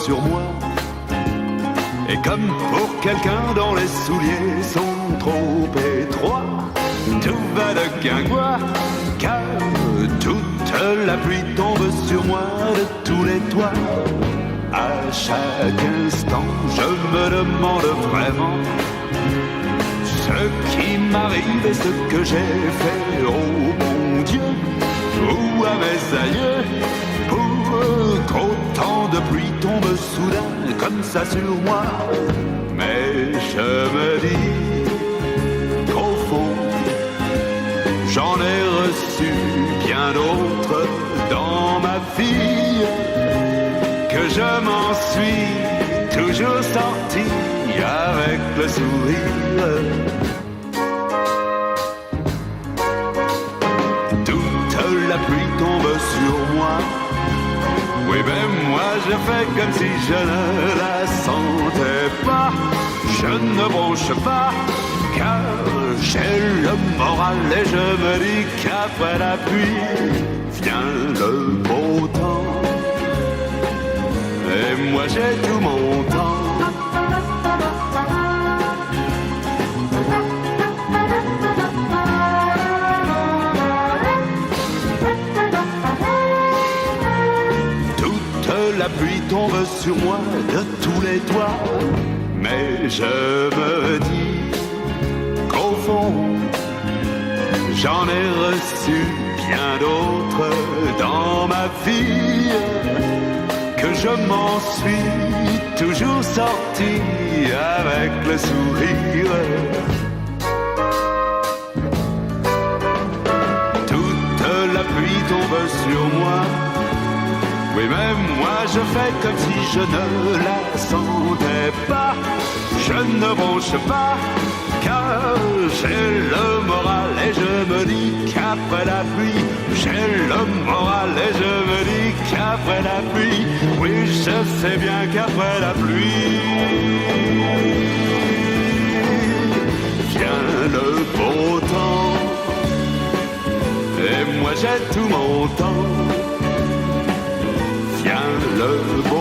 sur moi. Et comme pour quelqu'un dont les souliers sont trop étroits, tout va de guingois, car toute la pluie tombe sur moi de tous les toits. À chaque instant, je me demande vraiment ce qui m'arrive et ce que j'ai fait, oh mon Dieu, ou à mes aïeux, pour qu'autant de pluie tombe soudain comme ça sur moi. Mais je me dis qu'au fond, j'en ai reçu bien d'autres dans ma vie, que je m'en suis toujours sorti avec le sourire. Toute la pluie tombe sur moi. Oui, ben moi je fais comme si je ne la sentais pas. Je ne bronche pas, car j'ai le moral et je me dis qu'après la pluie vient le beau temps. Et moi j'ai tout mon temps. La pluie tombe sur moi de tous les toits, mais je me dis qu'au fond, j'en ai reçu bien d'autres dans ma vie, que je m'en suis toujours sorti avec le sourire. Toute la pluie tombe sur moi. Oui, même moi je fais comme si je ne la sentais pas. Je ne bronche pas, car j'ai le moral et je me dis qu'après la pluie, j'ai le moral et je me dis qu'après la pluie, oui, je sais bien qu'après la pluie vient le beau temps. Et moi j'ai tout mon temps. Le beau